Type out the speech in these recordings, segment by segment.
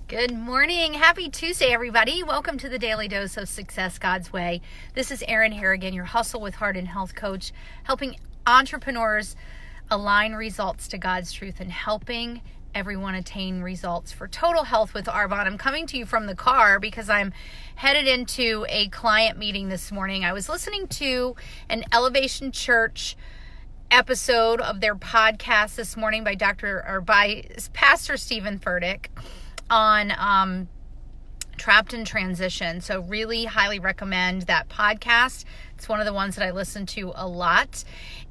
Good morning. Happy Tuesday, everybody. Welcome to the Daily Dose of Success God's Way. This is Erin Harrigan, your Hustle with Heart and Health coach, helping entrepreneurs align results to God's truth and helping everyone attain results for total health with Arbonne. I'm coming to you from the car because I'm headed into a client meeting this morning. I was listening to an Elevation Church episode of their podcast this morning by Pastor Stephen Furtick on Trapped in Transition. So really highly recommend that podcast. It's one of the ones that I listen to a lot.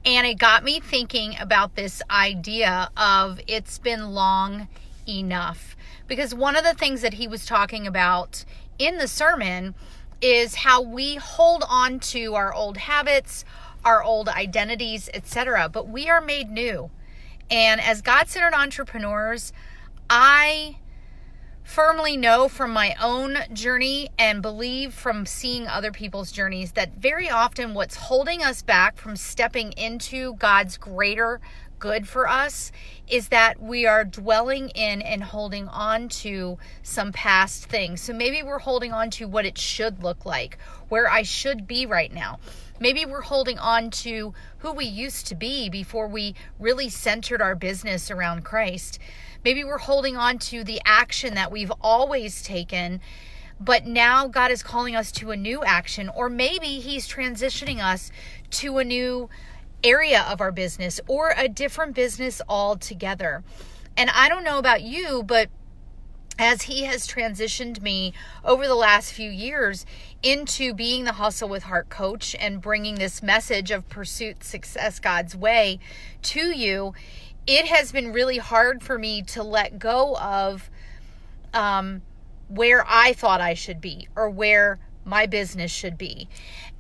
And it got me thinking about this idea of it's been long enough. Because one of the things that he was talking about in the sermon is how we hold on to our old habits, our old identities, etc. But we are made new. And as God-centered entrepreneurs, I firmly know from my own journey and believe from seeing other people's journeys that very often what's holding us back from stepping into God's greater good for us is that we are dwelling in and holding on to some past things. So maybe we're holding on to what it should look like, where I should be right now. Maybe we're holding on to who we used to be before we really centered our business around Christ. Maybe we're holding on to the action that we've always taken, but now God is calling us to a new action, or maybe He's transitioning us to a new area of our business or a different business altogether. And I don't know about you, but as He has transitioned me over the last few years into being the Hustle with Heart coach and bringing this message of pursuit, success, God's way to you, it has been really hard for me to let go of where I thought I should be or where my business should be.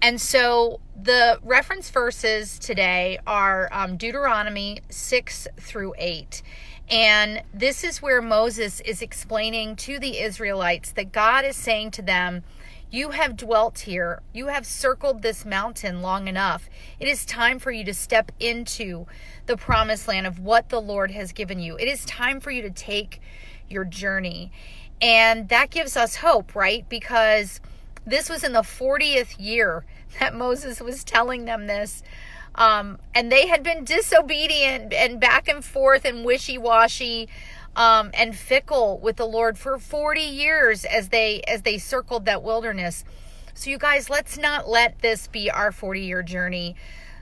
And so the reference verses today are Deuteronomy 6-8. And this is where Moses is explaining to the Israelites that God is saying to them, you have dwelt here. You have circled this mountain long enough. It is time for you to step into the promised land of what the Lord has given you. It is time for you to take your journey. And that gives us hope, right? Because this was in the 40th year that Moses was telling them this. And they had been disobedient and back and forth and wishy-washy and fickle with the Lord for 40 years as they circled that wilderness. So you guys, let's not let this be our 40-year journey.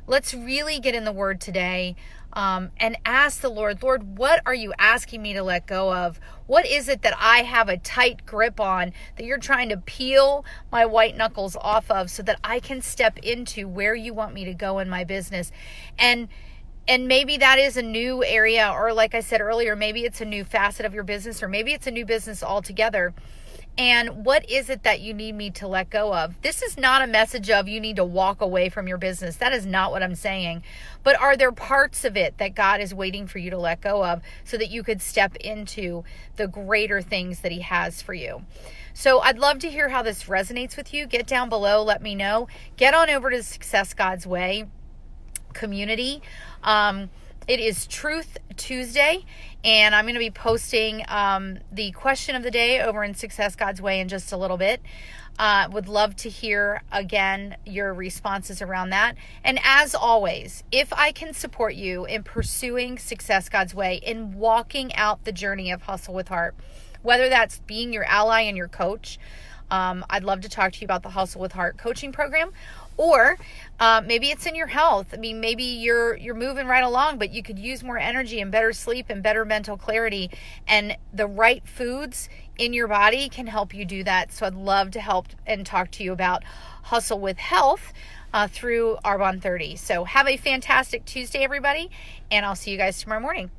Let's really get in the Word today and ask the Lord, what are you asking me to let go of? What is it that I have a tight grip on that you're trying to peel my white knuckles off of so that I can step into where you want me to go in my business? And maybe that is a new area, or like I said earlier, maybe it's a new facet of your business, or maybe it's a new business altogether. And what is it that you need me to let go of? This is not a message of you need to walk away from your business. That is not what I'm saying. But are there parts of it that God is waiting for you to let go of so that you could step into the greater things that He has for you? So I'd love to hear how this resonates with you. Get down below. Let me know. Get on over to Success God's Way community. It is Truth Tuesday, and I'm going to be posting the question of the day over in Success God's Way in just a little bit. Would love to hear, again, your responses around that. And as always, if I can support you in pursuing Success God's Way, in walking out the journey of Hustle with Heart, whether that's being your ally and your coach, I'd love to talk to you about the Hustle with Heart coaching program. Or maybe it's in your health. I mean, maybe you're moving right along, but you could use more energy and better sleep and better mental clarity. And the right foods in your body can help you do that. So I'd love to help and talk to you about Hustle with Health through Arbonne 30. So have a fantastic Tuesday, everybody. And I'll see you guys tomorrow morning.